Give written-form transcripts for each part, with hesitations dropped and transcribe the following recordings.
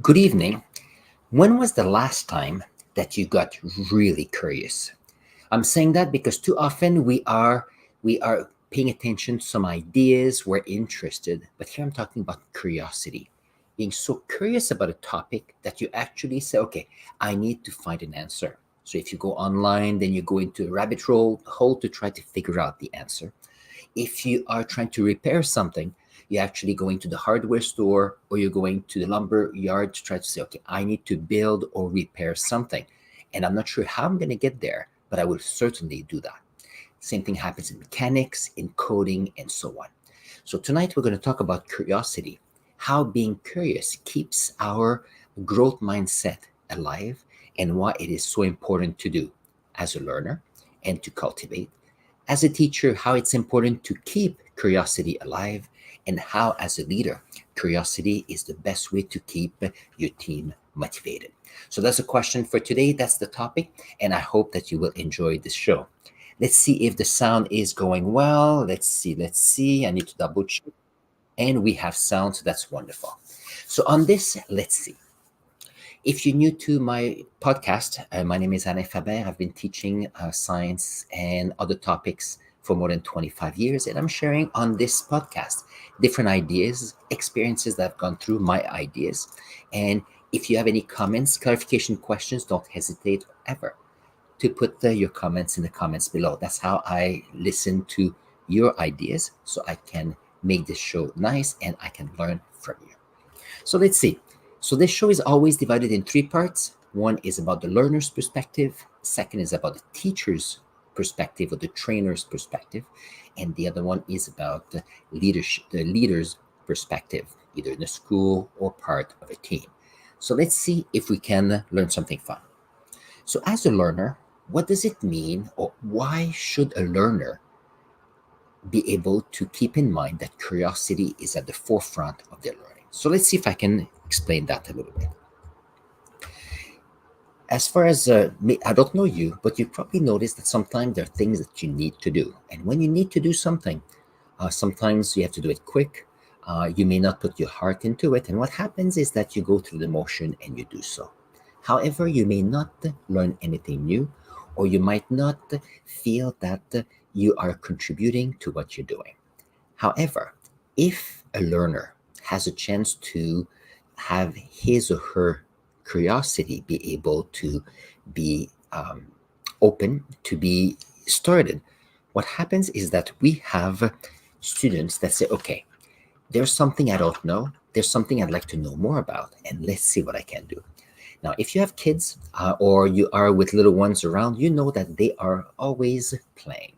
Good evening. When was the last time that you got really curious? I'm saying that because too often we are paying attention to some ideas, we're interested, but here I'm talking about curiosity. Being so curious about a topic that you actually say, okay, I need to find an answer. So if you go online, then you go into a rabbit hole to try to figure out the answer. If you are trying to repair something, you're actually going to the hardware store or you're going to the lumber yard to try to say, okay, I need to build or repair something. And I'm not sure how I'm going to get there, but I will certainly do that. Same thing happens in mechanics, in coding, and so on. So tonight we're going to talk about curiosity, how being curious keeps our growth mindset alive, and why it is so important to do as a learner and to cultivate as a teacher, how it's important to keep curiosity alive, and how, as a leader, curiosity is the best way to keep your team motivated. So, that's a question for today. That's the topic, and I hope that you will enjoy this show. Let's see if the sound is going well. Let's see. I need to double check. And we have sound, so that's wonderful. So, on this, let's see. If you're new to my podcast, my name is Alain Faber. I've been teaching science and other topics for more than 25 years, and I'm sharing on this podcast different ideas, experiences that I've gone through, my ideas. And if you have any comments, clarification questions, don't hesitate ever to put your comments in the comments below. That's how I listen to your ideas so I can make this show nice and I can learn from you. So let's see. So this show is always divided in three parts. One is about the learner's perspective. Second is about the teacher's perspective or the trainer's perspective. And the other one is about the leadership, the leader's perspective, either in the school or part of a team. So let's see if we can learn something fun. So as a learner, what does it mean or why should a learner be able to keep in mind that curiosity is at the forefront of their learning? So let's see if I can explain that a little bit. As far as me, I don't know you, but you probably noticed that sometimes there are things that you need to do. And when you need to do something, sometimes you have to do it quick. You may not put your heart into it. And what happens is that you go through the motion and you do so. However, you may not learn anything new, or you might not feel that you are contributing to what you're doing. However, if a learner has a chance to have his or her curiosity be able to be open, to be started, what happens is that we have students that say, okay, there's something I don't know, there's something I'd like to know more about, and let's see what I can do. Now, if you have kids or you are with little ones around, you know that they are always playing.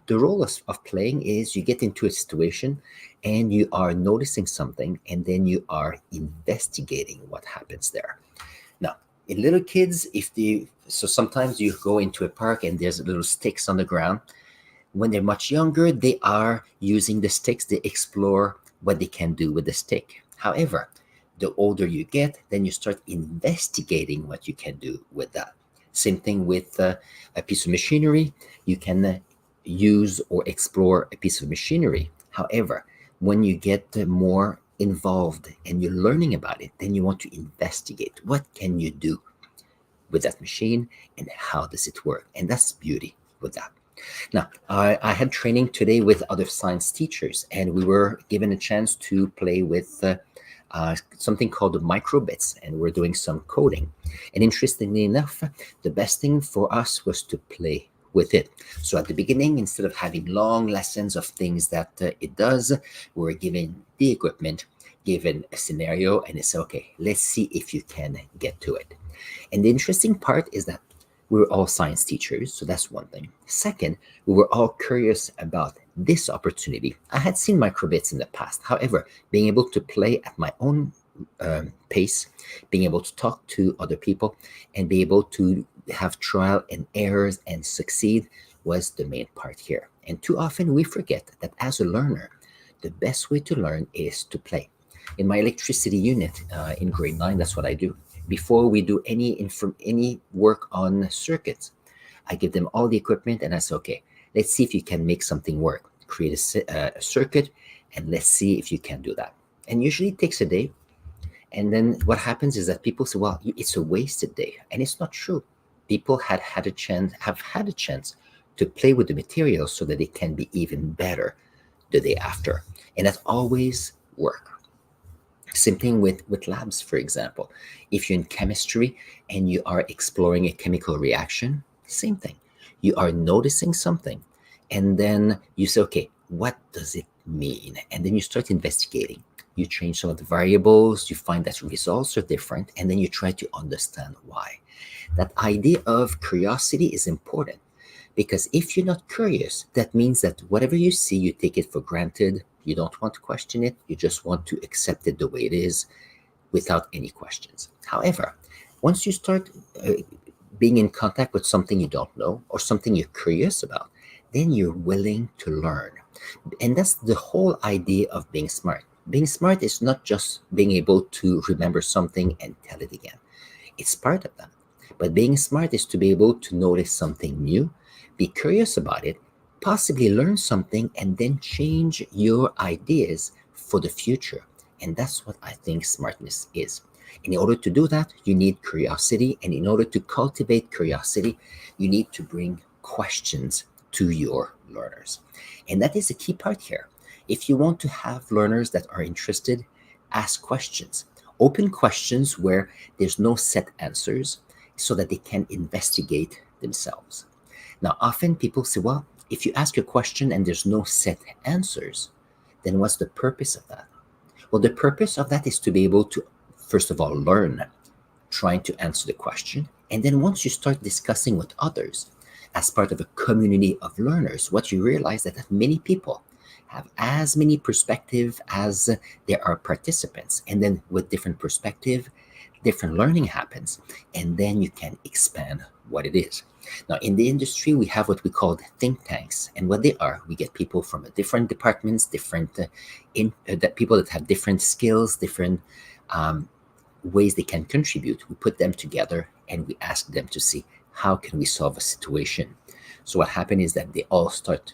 The role of playing is you get into a situation and you are noticing something and then you are investigating what happens there. Now, in little kids, so sometimes you go into a park and there's little sticks on the ground. When they're much younger, they are using the sticks, they explore what they can do with the stick. However, the older you get, then you start investigating what you can do with that. Same thing with a piece of machinery. You can use or explore a piece of machinery. However, when you get more involved and you're learning about it, then you want to investigate what can you do with that machine and how does it work? And that's beauty with that. Now, I had training today with other science teachers, and we were given a chance to play with something called the microbits, and we're doing some coding. And interestingly enough, the best thing for us was to play with it. So at the beginning, instead of having long lessons of things that it does, we're given the equipment, given a scenario, and it's okay, let's see if you can get to it. And the interesting part is that we were all science teachers, so that's one thing. Second, we were all curious about this opportunity. I had seen microbits in the past. However, being able to play at my own pace, being able to talk to other people, and be able to have trial and errors and succeed was the main part here. And too often we forget that as a learner, the best way to learn is to play. In my electricity unit in grade 9, that's what I do. Before we do any work on circuits, I give them all the equipment and I say, okay, let's see if you can make something work. Create a circuit and let's see if you can do that. And usually it takes a day. And then what happens is that people say, well, it's a wasted day. And it's not true. People have had a chance to play with the materials so that they can be even better the day after. And that always work. Same thing with labs, for example. If you're in chemistry and you are exploring a chemical reaction, same thing. You are noticing something, and then you say, okay, what does it mean? And then you start investigating. You change some of the variables, you find that results are different, and then you try to understand why. That idea of curiosity is important because if you're not curious, that means that whatever you see, you take it for granted. You don't want to question it. You just want to accept it the way it is without any questions. However, once you start being in contact with something you don't know or something you're curious about, then you're willing to learn. And that's the whole idea of being smart. Being smart is not just being able to remember something and tell it again. It's part of that. But being smart is to be able to notice something new, be curious about it, possibly learn something, and then change your ideas for the future. And that's what I think smartness is. In order to do that, you need curiosity. And in order to cultivate curiosity, you need to bring questions to your learners. And that is a key part here. If you want to have learners that are interested, ask questions. Open questions where there's no set answers so that they can investigate themselves. Now, often people say, well, if you ask a question and there's no set answers, then what's the purpose of that? Well, the purpose of that is to be able to, first of all, learn trying to answer the question. And then once you start discussing with others as part of a community of learners, what you realize that many people have as many perspectives as there are participants. And then with different perspective, different learning happens. And then you can expand what it is. Now, in the industry, we have what we call think tanks. And what they are, we get people from different departments, different that people that have different skills, different ways they can contribute. We put them together and we ask them to see how can we solve a situation. So what happened is that they all start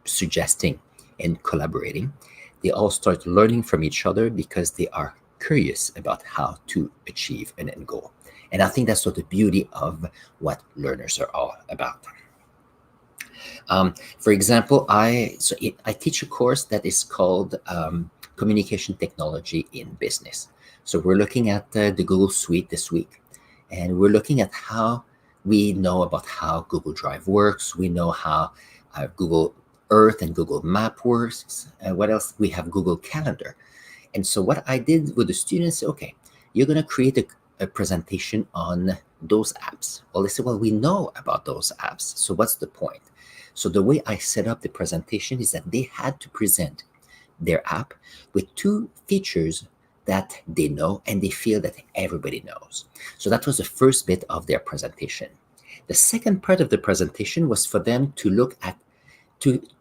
suggesting and collaborating. They all start learning from each other because they are curious about how to achieve an end goal. And I think that's what the beauty of what learners are all about. For example, I teach a course that is called Communication Technology in Business. So we're looking at the Google Suite this week, and we're looking at how we know about how Google Drive works. We know how Google Earth and Google Map works. What else? We have Google Calendar. And so what I did with the students, okay, you're going to create a presentation on those apps. Well, they said, well, we know about those apps. So what's the point? So the way I set up the presentation is that they had to present their app with two features that they know and they feel that everybody knows. So that was the first bit of their presentation. The second part of the presentation was for them to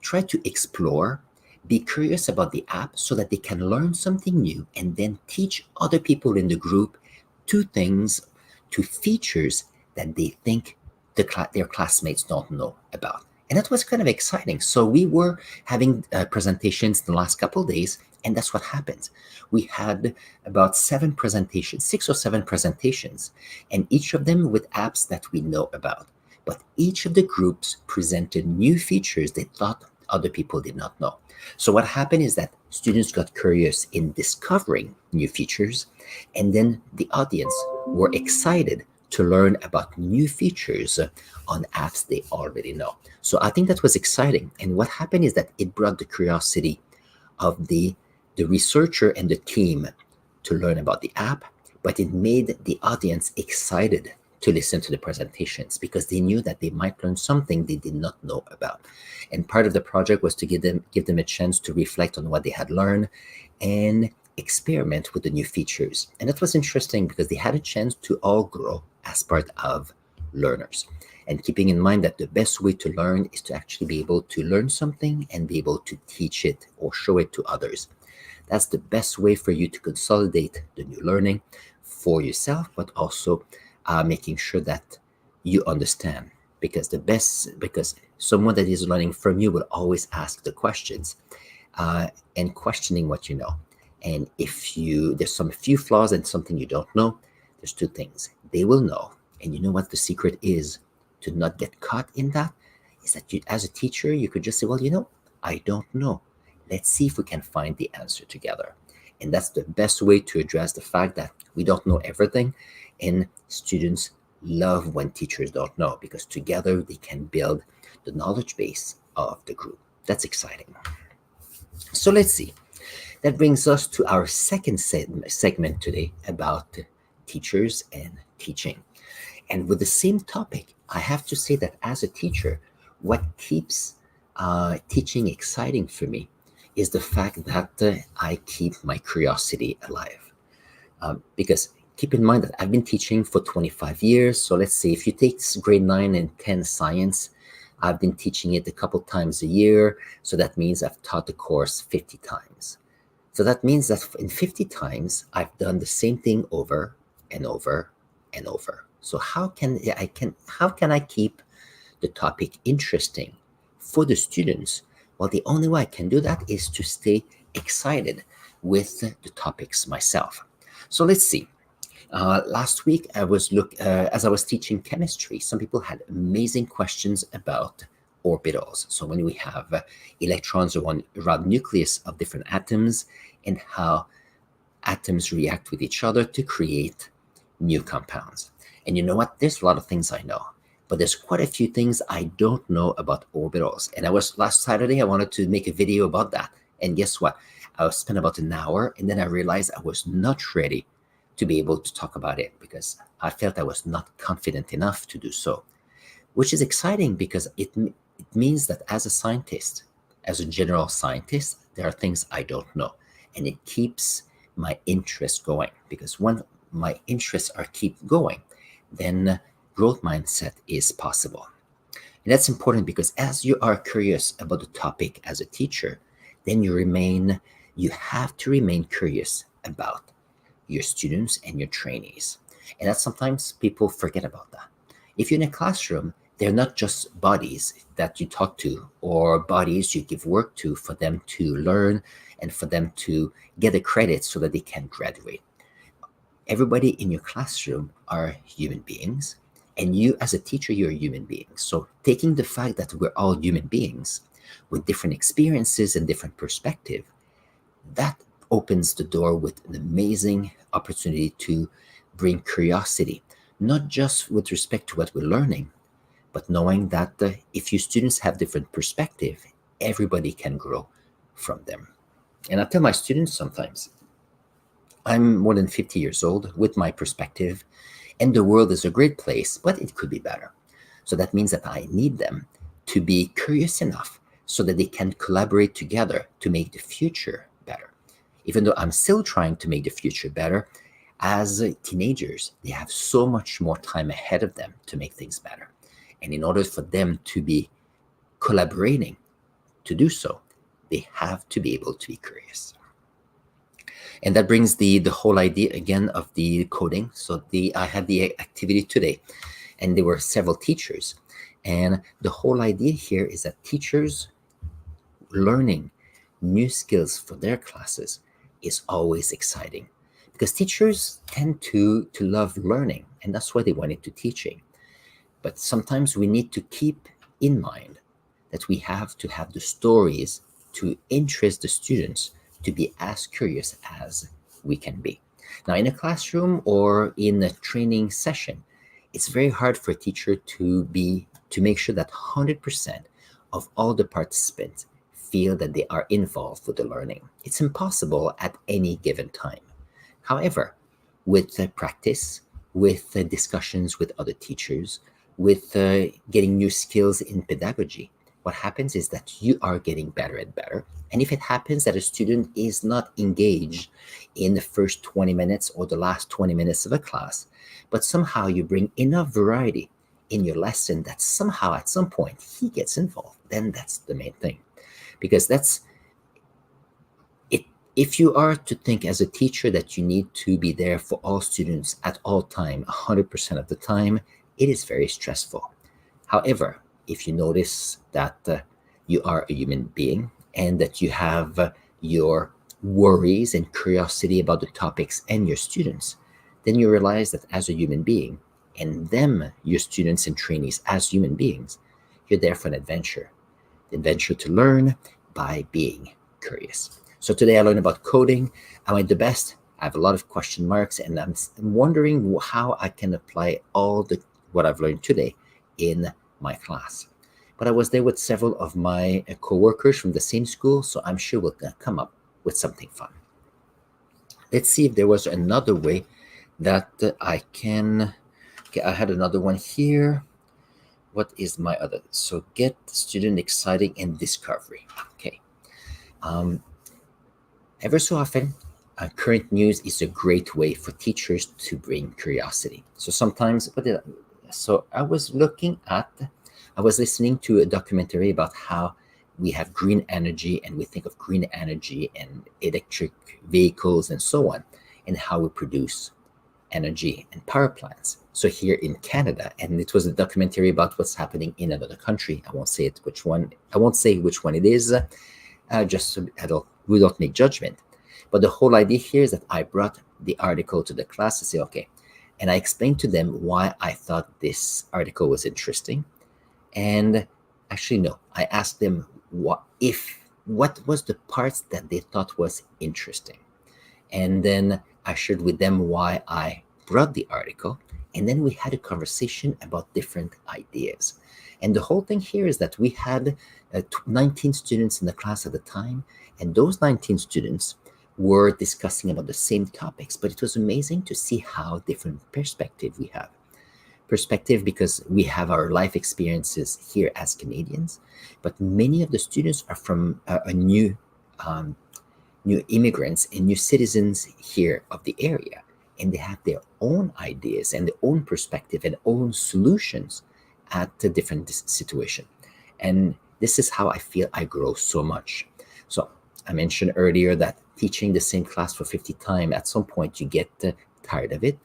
try to explore, be curious about the app so that they can learn something new and then teach other people in the group two features that they think their classmates don't know about. And that was kind of exciting. So we were having presentations the last couple of days, and that's what happened. We had about 6 or 7 presentations, and each of them with apps that we know about. But each of the groups presented new features they thought other people did not know. So what happened is that students got curious in discovering new features, and then the audience were excited to learn about new features on apps they already know. So I think that was exciting. And what happened is that it brought the curiosity of the researcher and the team to learn about the app, but it made the audience excited to listen to the presentations because they knew that they might learn something they did not know about. And part of the project was to give them a chance to reflect on what they had learned and experiment with the new features. And that was interesting because they had a chance to all grow as part of learners. And keeping in mind that the best way to learn is to actually be able to learn something and be able to teach it or show it to others. That's the best way for you to consolidate the new learning for yourself, but also making sure that you understand. Because someone that is learning from you will always ask the questions and questioning what you know. And if there's some few flaws and something you don't know, there's two things. They will know. And you know what the secret is to not get caught in that? Is that you, as a teacher, you could just say, well, I don't know. Let's see if we can find the answer together. And that's the best way to address the fact that we don't know everything. And students love when teachers don't know, because together they can build the knowledge base of the group. That's exciting. So let's see. That brings us to our second segment today about teachers and teaching. And with the same topic, I have to say that as a teacher, what keeps teaching exciting for me is the fact that I keep my curiosity alive. Because keep in mind that I've been teaching for 25 years. So let's say if you take grade 9 and 10 science, I've been teaching it a couple times a year. So that means I've taught the course 50 times. So that means that in 50 times, I've done the same thing over and over and over. So how can I keep the topic interesting for the students? Well, the only way I can do that is to stay excited with the topics myself. So let's see. Last week, as I was teaching chemistry, some people had amazing questions about orbitals. So when we have electrons around nucleus of different atoms, and how atoms react with each other to create new compounds. And you know what? There's a lot of things I know, but there's quite a few things I don't know about orbitals. And last Saturday, I wanted to make a video about that. And guess what? I spent about an hour, and then I realized I was not ready to be able to talk about it because I felt I was not confident enough to do so, which is exciting because it means that as a scientist, as a general scientist, there are things I don't know. And it keeps my interest going, because when my interests are keep going, then growth mindset is possible. And that's important because as you are curious about the topic as a teacher, then you have to remain curious about your students and your trainees. And that sometimes people forget about that. If you're in a classroom, they're not just bodies that you talk to or bodies you give work to for them to learn and for them to get a credit so that they can graduate. Everybody in your classroom are human beings, and you as a teacher, you're a human being. So taking the fact that we're all human beings with different experiences and different perspective, that opens the door with an amazing opportunity to bring curiosity, not just with respect to what we're learning, but knowing that if your students have different perspective, everybody can grow from them. And I tell my students sometimes, I'm more than 50 years old with my perspective, and the world is a great place, but it could be better. So that means that I need them to be curious enough so that they can collaborate together to make the future better. Even though I'm still trying to make the future better, as teenagers, they have so much more time ahead of them to make things better. And in order for them to be collaborating to do so, they have to be able to be curious. And that brings the whole idea again of the coding. So I had the activity today, and there were several teachers. And the whole idea here is that teachers learning new skills for their classes is always exciting, because teachers tend to love learning, and that's why they went into teaching. But sometimes we need to keep in mind that we have to have the stories to interest the students to be as curious as we can be. Now, in a classroom or in a training session, it's very hard for a teacher to make sure that 100% of all the participants feel that they are involved with the learning. It's impossible at any given time. However, with practice, with discussions with other teachers, with getting new skills in pedagogy, what happens is that you are getting better and better. And if it happens that a student is not engaged in the first 20 minutes or the last 20 minutes of a class, but somehow you bring enough variety in your lesson that somehow at some point he gets involved, then that's the main thing. Because that's it. If you are to think as a teacher that you need to be there for all students at all time, 100% of the time, it is very stressful. However, if you notice that you are a human being and that you have your worries and curiosity about the topics and your students, then you realize that as a human being, and them, your students and trainees as human beings, you're there for an adventure. The adventure to learn by being curious. So today I learned about coding. Am I the best? I have a lot of question marks, and I'm wondering how I can apply all the what I've learned today in my class. But I was there with several of my co-workers from the same school, so I'm sure we'll come up with something fun. Let's see if there was another way that I can. Okay, I had another one here. What is my other? So get student exciting and discovery. Okay. Um, Ever so often, current news is a great way for teachers to bring curiosity. So sometimes, so I was listening to a documentary about how we have green energy and we think of green energy and electric vehicles and so on, and how we produce energy and power plants. So here in Canada, and it was a documentary about what's happening in another country. I won't say it which one. I won't say which one it is. Just so we don't make judgment. But the whole idea here is that I brought the article to the class to say, okay, and I explained to them why I thought this article was interesting. And actually, no, I asked them what was the parts that they thought was interesting. And then I shared with them why I brought the article. And then we had a conversation about different ideas. And the whole thing here is that we had 19 students in the class at the time. And those 19 students were discussing about the same topics. But it was amazing to see how different perspective we have. Perspective because we have our life experiences here as Canadians, but many of the students are from a new immigrants and new citizens here of the area, and they have their own ideas and their own perspective and own solutions at a different situation. And this is how I feel I grow so much. So I mentioned earlier that teaching the same class for 50 times, at some point you get tired of it.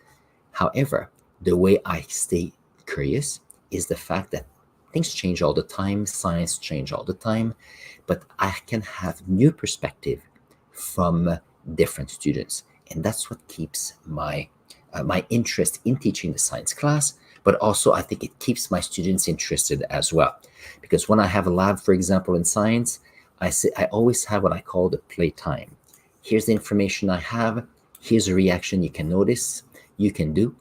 However, the way I stay curious is the fact that things change all the time, science change all the time, but I can have new perspective from different students, and that's what keeps my interest in teaching the science class. But also, I think it keeps my students interested as well, because when I have a lab, for example, in science, I always have what I call the playtime. Here's the information I have. Here's a reaction you can notice, you can do.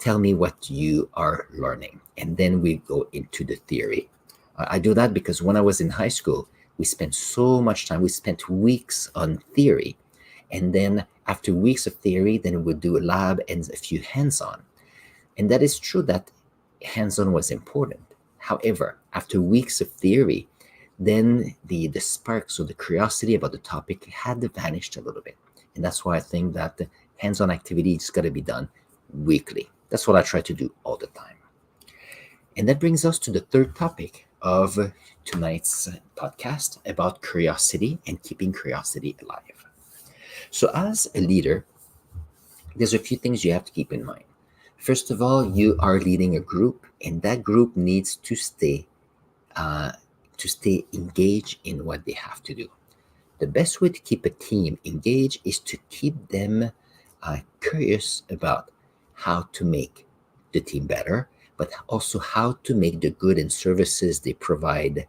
Tell me what you are learning, and then we go into the theory. I do that because when I was in high school, we spent so much time. We spent weeks on theory, and then after weeks of theory, then we'd do a lab and a few hands-on. And that is true that hands-on was important. However, after weeks of theory, then the sparks or the curiosity about the topic had vanished a little bit. And that's why I think that the hands-on activity is got to be done weekly. That's what I try to do all the time. And that brings us to the third topic of tonight's podcast about curiosity and keeping curiosity alive. So as a leader, there's a few things you have to keep in mind. First of all, you are leading a group, and that group needs to stay engaged in what they have to do. The best way to keep a team engaged is to keep them curious about how to make the team better, but also how to make the good and services they provide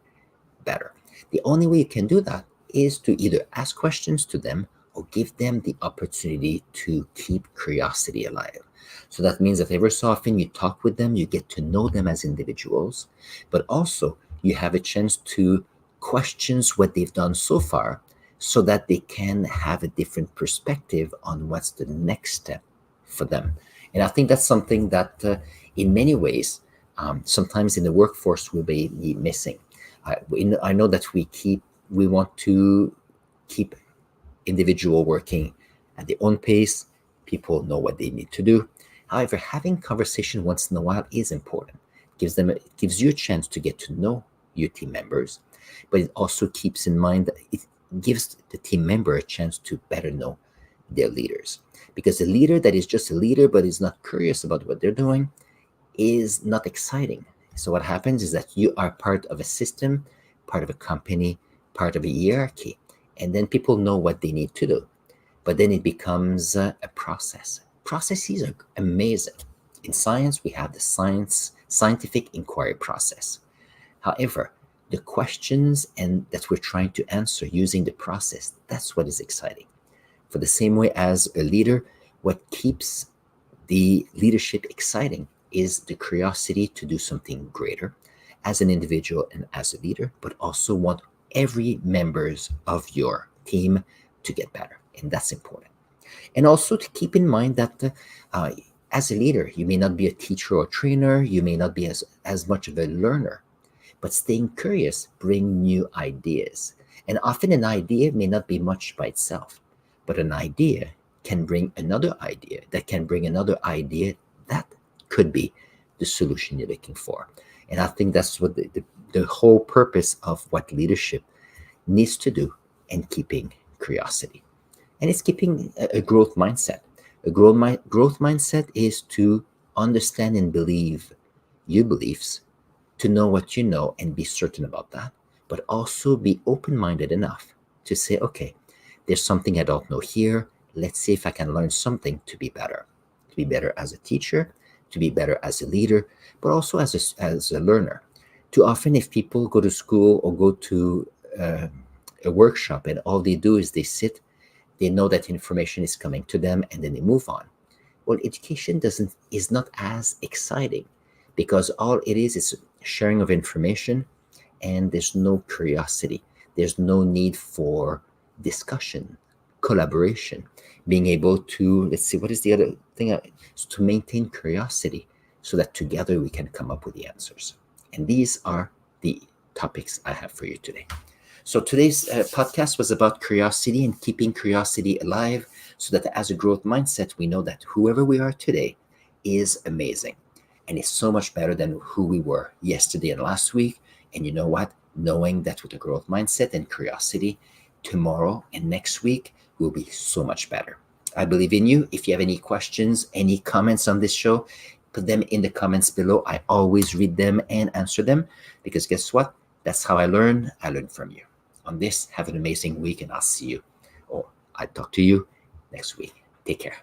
better. The only way you can do that is to either ask questions to them or give them the opportunity to keep curiosity alive. So that means that every so often you talk with them, you get to know them as individuals, but also you have a chance to question what they've done so far so that they can have a different perspective on what's the next step for them. And I think that's something that in many ways, sometimes in the workforce will be missing. I know that we want to keep individual working at their own pace. People know what they need to do. However, having conversation once in a while is important. It gives you a chance to get to know your team members, but it also keeps in mind that it gives the team member a chance to better know their leaders. Because a leader that is just a leader but is not curious about what they're doing is not exciting. So what happens is that you are part of a system, part of a company, part of a hierarchy, and then people know what they need to do. But then it becomes a process. Processes are amazing. In science, we have the scientific inquiry process. However, the questions and that we're trying to answer using the process, that's what is exciting. For the same way as a leader, what keeps the leadership exciting is the curiosity to do something greater as an individual and as a leader, but also want every members of your team to get better. And that's important. And also to keep in mind that uh, as a leader, you may not be a teacher or trainer, you may not be as much of a learner, but staying curious bring new ideas. And often an idea may not be much by itself, but an idea can bring another idea that can bring another idea that could be the solution you're looking for. And I think that's what the whole purpose of what leadership needs to do, and keeping curiosity. And it's keeping a growth mindset. Growth mindset is to understand and believe your beliefs, to know what you know and be certain about that, but also be open minded enough to say, okay, there's something I don't know here. Let's see if I can learn something to be better as a teacher, to be better as a leader, but also as a learner. Too often, if people go to school or go to uh, a workshop and all they do is they sit, they know that information is coming to them and then they move on. Well, education doesn't is not as exciting because all it is sharing of information, and there's no curiosity. There's no need for discussion, collaboration, being able to, let's see, what is the other thing? To maintain curiosity so that together we can come up with the answers. And these are the topics I have for you today. So today's podcast was about curiosity and keeping curiosity alive so that as a growth mindset, we know that whoever we are today is amazing and is so much better than who we were yesterday and last week. And you know what? Knowing that with a growth mindset and curiosity, tomorrow and next week will be so much better. I believe in you. If you have any questions, any comments on this show, put them in the comments below. I always read them and answer them because guess what? That's how I learn. I learn from you. On this, have an amazing week and I'll see you, or I'll talk to you next week. Take care.